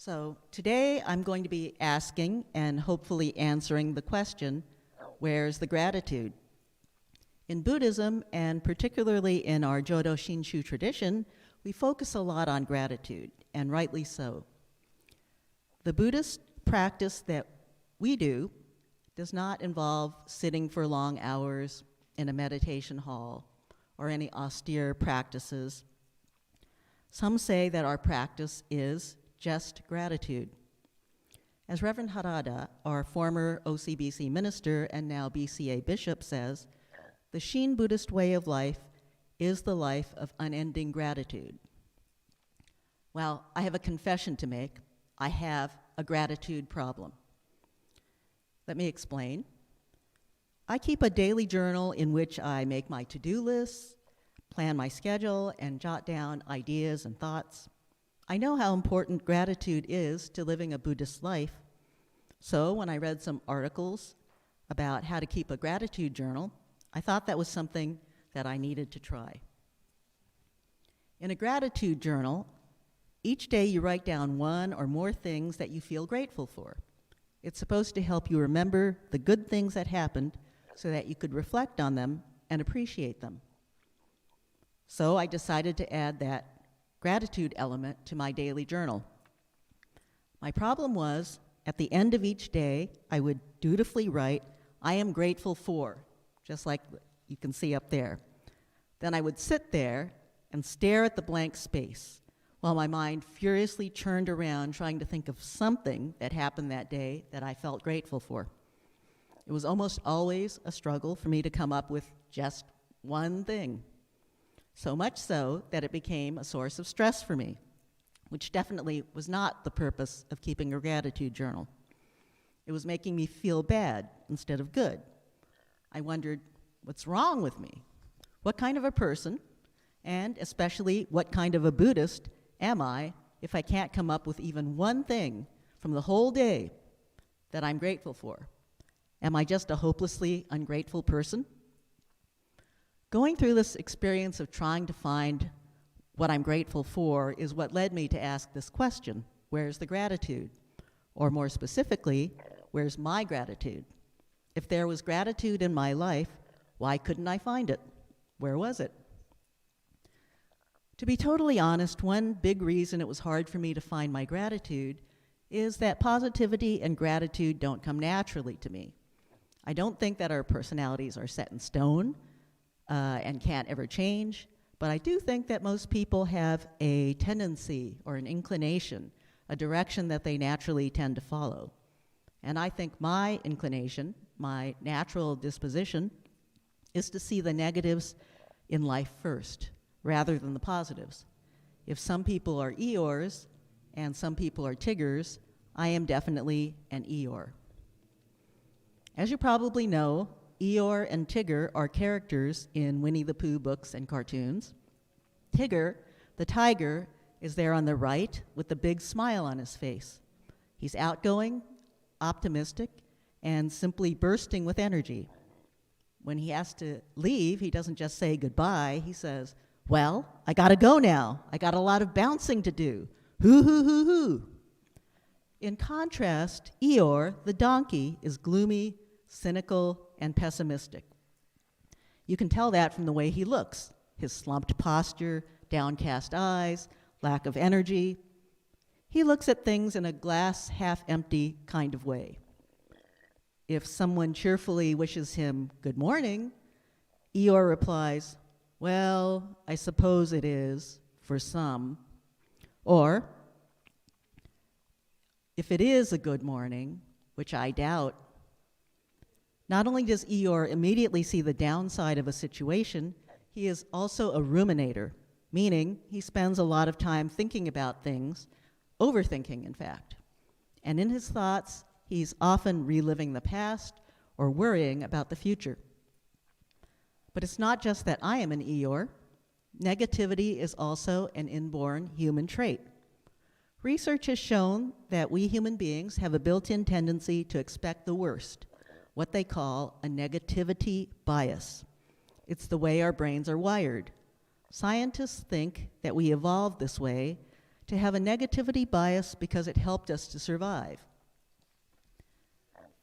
So today I'm going to be asking and hopefully answering the question, where's the gratitude? In Buddhism, and particularly in our Jodo Shinshu tradition, we focus a lot on gratitude, and rightly so. The Buddhist practice that we do does not involve sitting for long hours in a meditation hall or any austere practices. Some say that our practice is just gratitude. As Reverend Harada, our former OCBC minister and now BCA bishop, says, the Shin Buddhist way of life is the life of unending gratitude. Well, I have a confession to make. I have a gratitude problem. Let me explain. I keep a daily journal in which I make my to-do lists, plan my schedule, and jot down ideas and thoughts. I know how important gratitude is to living a Buddhist life. So when I read some articles about how to keep a gratitude journal, I thought that was something that I needed to try. In a gratitude journal, each day you write down one or more things that you feel grateful for. It's supposed to help you remember the good things that happened so that you could reflect on them and appreciate them. So I decided to add that gratitude element to my daily journal. My problem was, at the end of each day, I would dutifully write, I am grateful for, just like you can see up there. Then I would sit there and stare at the blank space while my mind furiously churned around trying to think of something that happened that day that I felt grateful for. It was almost always a struggle for me to come up with just one thing. So much so that it became a source of stress for me, which definitely was not the purpose of keeping a gratitude journal. It was making me feel bad instead of good. I wondered, what's wrong with me? What kind of a person, and especially what kind of a Buddhist, am I if I can't come up with even one thing from the whole day that I'm grateful for? Am I just a hopelessly ungrateful person? Going through this experience of trying to find what I'm grateful for is what led me to ask this question, where's the gratitude? Or more specifically, where's my gratitude? If there was gratitude in my life, why couldn't I find it? Where was it? To be totally honest, one big reason it was hard for me to find my gratitude is that positivity and gratitude don't come naturally to me. I don't think that our personalities are set in stone and can't ever change, but I do think that most people have a tendency or an inclination, a direction that they naturally tend to follow. And I think my inclination, my natural disposition, is to see the negatives in life first, rather than the positives. If some people are Eeyores and some people are Tiggers, I am definitely an Eeyore. As you probably know, Eeyore and Tigger are characters in Winnie the Pooh books and cartoons. Tigger, the tiger, is there on the right with the big smile on his face. He's outgoing, optimistic, and simply bursting with energy. When he has to leave, he doesn't just say goodbye, he says, well, I gotta go now. I got a lot of bouncing to do. Hoo, hoo, hoo, hoo. In contrast, Eeyore, the donkey, is gloomy, cynical, and pessimistic. You can tell that from the way he looks, his slumped posture, downcast eyes, lack of energy. He looks at things in a glass half empty kind of way. If someone cheerfully wishes him good morning, Eeyore replies, well, I suppose it is, for some. Or, if it is a good morning, which I doubt, not only does Eeyore immediately see the downside of a situation, he is also a ruminator, meaning he spends a lot of time thinking about things, overthinking, in fact. And in his thoughts, he's often reliving the past or worrying about the future. But it's not just that I am an Eeyore. Negativity is also an inborn human trait. Research has shown that we human beings have a built-in tendency to expect the worst, what they call a negativity bias. It's the way our brains are wired. Scientists think that we evolved this way to have a negativity bias because it helped us to survive.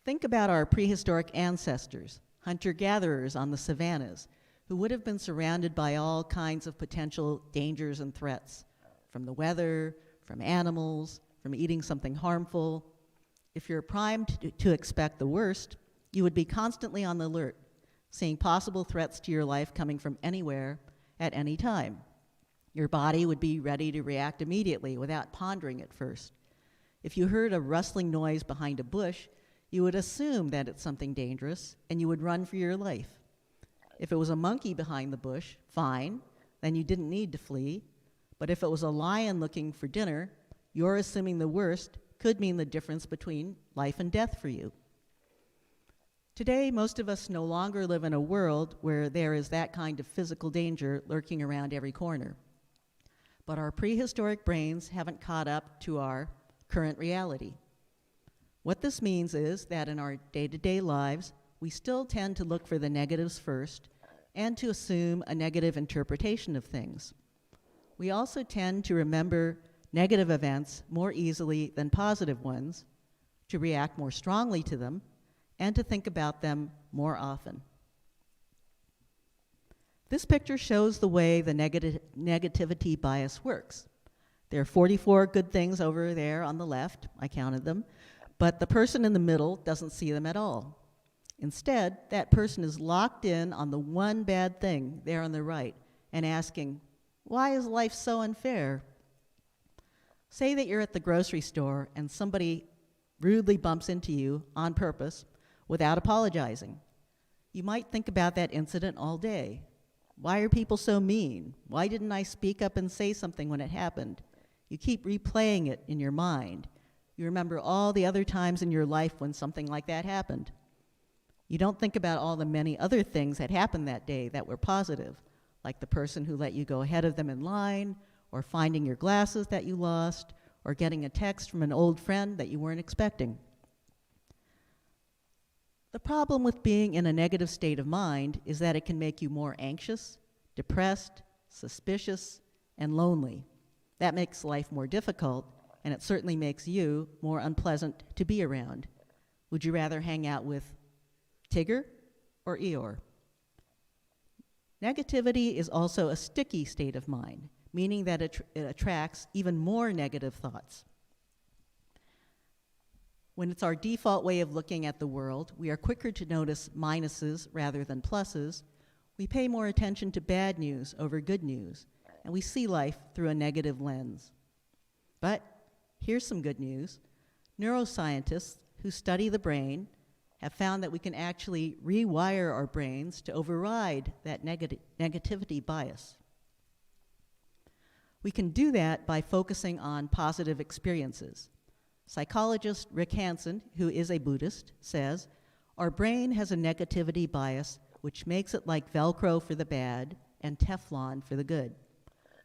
Think about our prehistoric ancestors, hunter-gatherers on the savannas, who would have been surrounded by all kinds of potential dangers and threats, from the weather, from animals, from eating something harmful. If you're primed to expect the worst, you would be constantly on the alert, seeing possible threats to your life coming from anywhere at any time. Your body would be ready to react immediately without pondering it first. If you heard a rustling noise behind a bush, you would assume that it's something dangerous, and you would run for your life. If it was a monkey behind the bush, fine, then you didn't need to flee. But if it was a lion looking for dinner, your assuming the worst could mean the difference between life and death for you. Today, most of us no longer live in a world where there is that kind of physical danger lurking around every corner. But our prehistoric brains haven't caught up to our current reality. What this means is that in our day-to-day lives, we still tend to look for the negatives first and to assume a negative interpretation of things. We also tend to remember negative events more easily than positive ones, to react more strongly to them, and to think about them more often. This picture shows the way the negativity bias works. There are 44 good things over there on the left, I counted them, but the person in the middle doesn't see them at all. Instead, that person is locked in on the one bad thing there on the right and asking, why is life so unfair? Say that you're at the grocery store and somebody rudely bumps into you on purpose without apologizing. You might think about that incident all day. Why are people so mean? Why didn't I speak up and say something when it happened? You keep replaying it in your mind. You remember all the other times in your life when something like that happened. You don't think about all the many other things that happened that day that were positive, like the person who let you go ahead of them in line, or finding your glasses that you lost, or getting a text from an old friend that you weren't expecting. The problem with being in a negative state of mind is that it can make you more anxious, depressed, suspicious, and lonely. That makes life more difficult, and it certainly makes you more unpleasant to be around. Would you rather hang out with Tigger or Eeyore? Negativity is also a sticky state of mind, meaning that it attracts even more negative thoughts. When it's our default way of looking at the world, we are quicker to notice minuses rather than pluses. We pay more attention to bad news over good news, and we see life through a negative lens. But here's some good news. Neuroscientists who study the brain have found that we can actually rewire our brains to override that negativity bias. We can do that by focusing on positive experiences. Psychologist Rick Hansen, who is a Buddhist, says, our brain has a negativity bias which makes it like Velcro for the bad and Teflon for the good.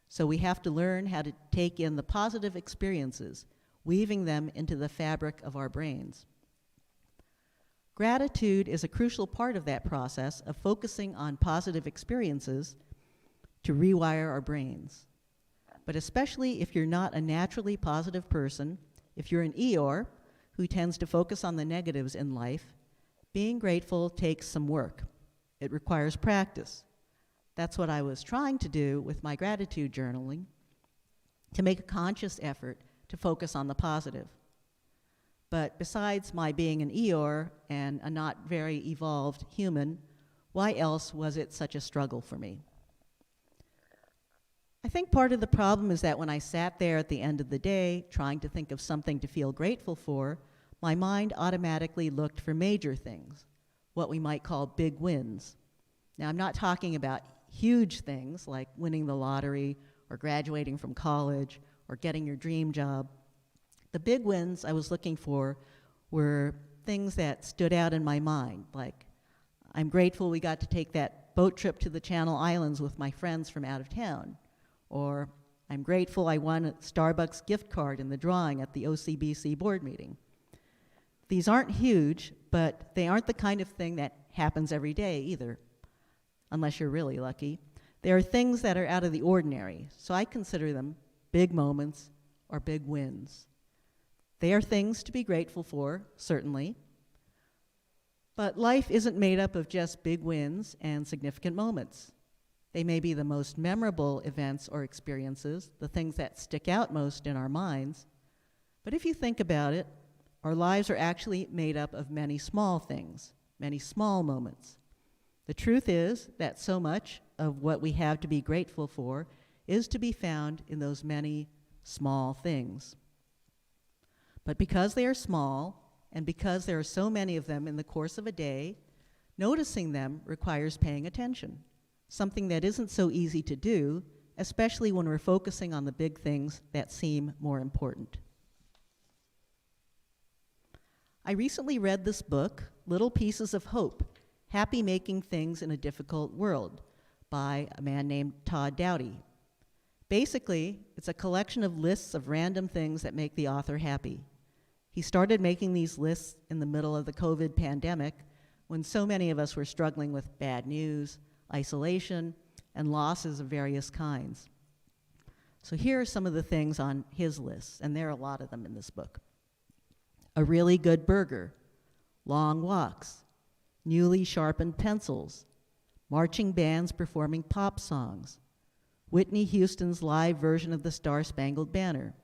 So we have to learn how to take in the positive experiences, weaving them into the fabric of our brains. Gratitude is a crucial part of that process of focusing on positive experiences to rewire our brains. But especially if you're not a naturally positive person, if you're an Eeyore who tends to focus on the negatives in life, being grateful takes some work. It requires practice. That's what I was trying to do with my gratitude journaling, to make a conscious effort to focus on the positive. But besides my being an Eeyore and a not very evolved human, why else was it such a struggle for me? I think part of the problem is that when I sat there at the end of the day trying to think of something to feel grateful for, my mind automatically looked for major things, what we might call big wins. Now, I'm not talking about huge things like winning the lottery or graduating from college or getting your dream job. The big wins I was looking for were things that stood out in my mind, like I'm grateful we got to take that boat trip to the Channel Islands with my friends from out of town, or I'm grateful I won a Starbucks gift card in the drawing at the OCBC board meeting. These aren't huge, but they aren't the kind of thing that happens every day either, unless you're really lucky. There are things that are out of the ordinary, so I consider them big moments or big wins. They are things to be grateful for, certainly, but life isn't made up of just big wins and significant moments. They may be the most memorable events or experiences, the things that stick out most in our minds, but if you think about it, our lives are actually made up of many small things, many small moments. The truth is that so much of what we have to be grateful for is to be found in those many small things. But because they are small, and because there are so many of them in the course of a day, noticing them requires paying attention, something that isn't so easy to do, especially when we're focusing on the big things that seem more important. I recently read this book, Little Pieces of Hope, Happy Making Things in a Difficult World, by a man named Todd Dowdy. Basically, it's a collection of lists of random things that make the author happy. He started making these lists in the middle of the COVID pandemic, when so many of us were struggling with bad news, isolation, and losses of various kinds. So here are some of the things on his list, and there are a lot of them in this book. A really good burger, long walks, newly sharpened pencils, marching bands performing pop songs, Whitney Houston's live version of the Star-Spangled Banner,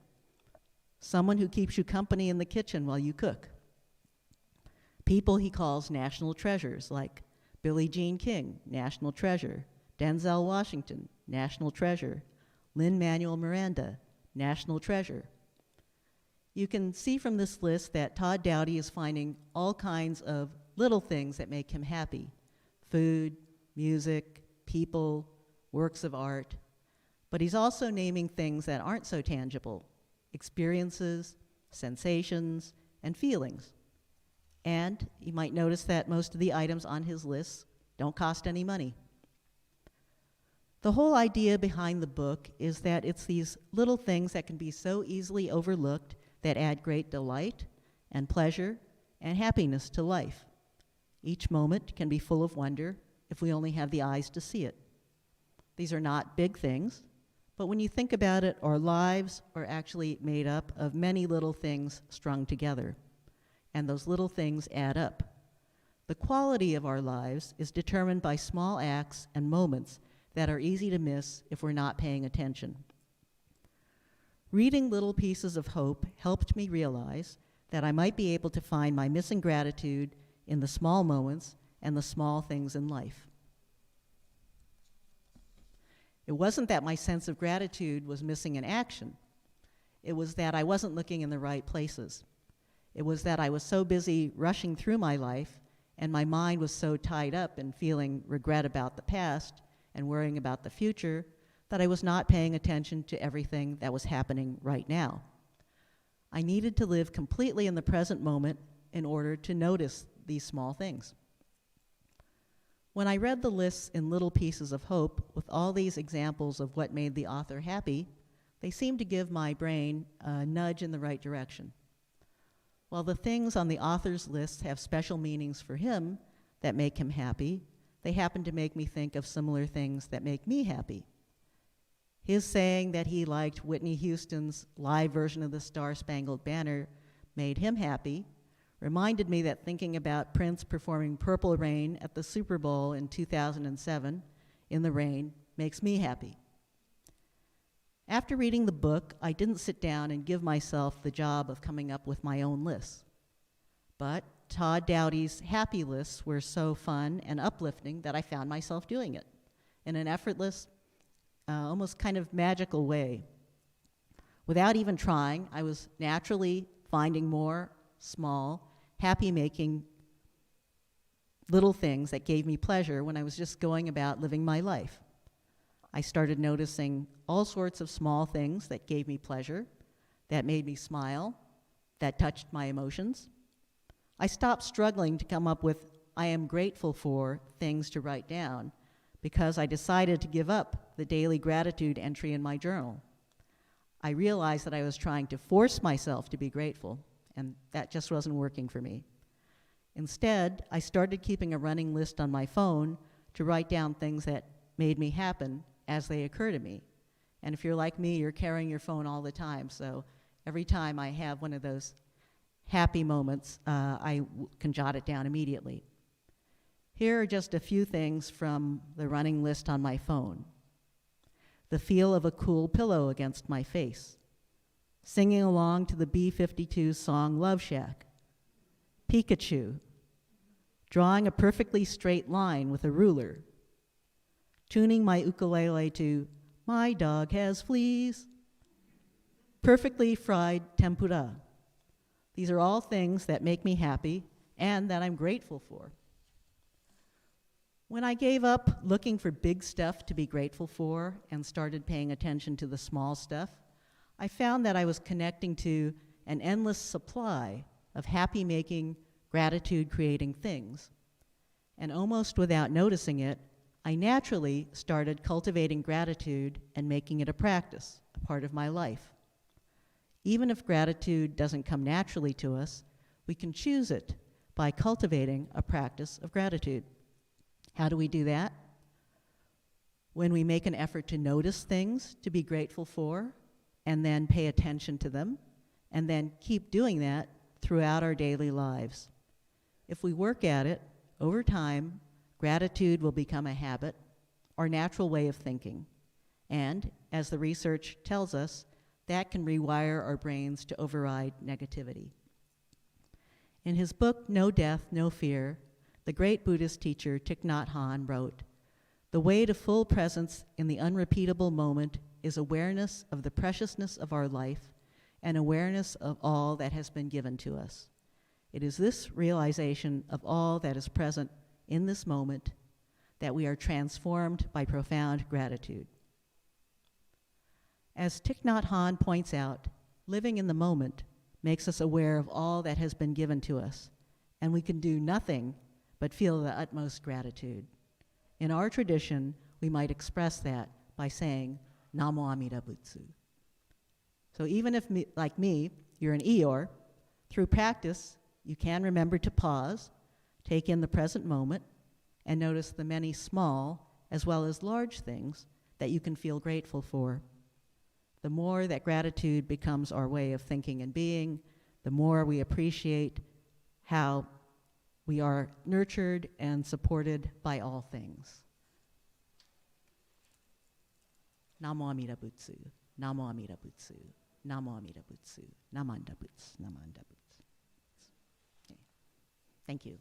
someone who keeps you company in the kitchen while you cook, people he calls national treasures like Billie Jean King, national treasure, Denzel Washington, national treasure, Lin-Manuel Miranda, national treasure. You can see from this list that Todd Dowdy is finding all kinds of little things that make him happy: food, music, people, works of art. But he's also naming things that aren't so tangible: experiences, sensations, and feelings. And you might notice that most of the items on his list don't cost any money. The whole idea behind the book is that it's these little things that can be so easily overlooked that add great delight and pleasure and happiness to life. Each moment can be full of wonder if we only have the eyes to see it. These are not big things, but when you think about it, our lives are actually made up of many little things strung together, and those little things add up. The quality of our lives is determined by small acts and moments that are easy to miss if we're not paying attention. Reading Little Pieces of Hope helped me realize that I might be able to find my missing gratitude in the small moments and the small things in life. It wasn't that my sense of gratitude was missing in action. It was that I wasn't looking in the right places. It was that I was so busy rushing through my life, and my mind was so tied up in feeling regret about the past and worrying about the future, that I was not paying attention to everything that was happening right now. I needed to live completely in the present moment in order to notice these small things. When I read the lists in Little Pieces of Hope with all these examples of what made the author happy, they seemed to give my brain a nudge in the right direction. While the things on the author's list have special meanings for him that make him happy, they happen to make me think of similar things that make me happy. His saying that he liked Whitney Houston's live version of the Star-Spangled Banner made him happy reminded me that thinking about Prince performing Purple Rain at the Super Bowl in 2007 in the rain makes me happy. After reading the book, I didn't sit down and give myself the job of coming up with my own lists. But Todd Dowdy's happy lists were so fun and uplifting that I found myself doing it in an effortless, almost kind of magical way. Without even trying, I was naturally finding more small, happy-making little things that gave me pleasure when I was just going about living my life. I started noticing all sorts of small things that gave me pleasure, that made me smile, that touched my emotions. I stopped struggling to come up with I am grateful for things to write down because I decided to give up the daily gratitude entry in my journal. I realized that I was trying to force myself to be grateful, and that just wasn't working for me. Instead, I started keeping a running list on my phone to write down things that made me happen as they occur to me. And if you're like me, you're carrying your phone all the time, so every time I have one of those happy moments, I can jot it down immediately. Here are just a few things from the running list on my phone. The feel of a cool pillow against my face. Singing along to the B-52 song Love Shack. Pikachu. Drawing a perfectly straight line with a ruler. Tuning my ukulele to My Dog Has Fleas. Perfectly fried tempura. These are all things that make me happy and that I'm grateful for. When I gave up looking for big stuff to be grateful for and started paying attention to the small stuff, I found that I was connecting to an endless supply of happy-making, gratitude-creating things. And almost without noticing it, I naturally started cultivating gratitude and making it a practice, a part of my life. Even if gratitude doesn't come naturally to us, we can choose it by cultivating a practice of gratitude. How do we do that? When we make an effort to notice things to be grateful for, and then pay attention to them, and then keep doing that throughout our daily lives. If we work at it, over time, gratitude will become a habit, our natural way of thinking. And, as the research tells us, that can rewire our brains to override negativity. In his book, No Death, No Fear, the great Buddhist teacher Thich Nhat Hanh wrote, "The way to full presence in the unrepeatable moment is awareness of the preciousness of our life and awareness of all that has been given to us. It is this realization of all that is present in this moment that we are transformed by profound gratitude." As Thich Nhat Hanh points out, living in the moment makes us aware of all that has been given to us, and we can do nothing but feel the utmost gratitude. In our tradition, we might express that by saying, Namo Amida Butsu. So even if, like me, you're an Eeyore, through practice, you can remember to pause, take in the present moment, and notice the many small as well as large things that you can feel grateful for. The more that gratitude becomes our way of thinking and being, the more we appreciate how we are nurtured and supported by all things. Namo Amida Butsu, Namo Amida Butsu, Namo Amida Butsu, Namanda Butsu, Namanda Butsu. Okay. Thank you.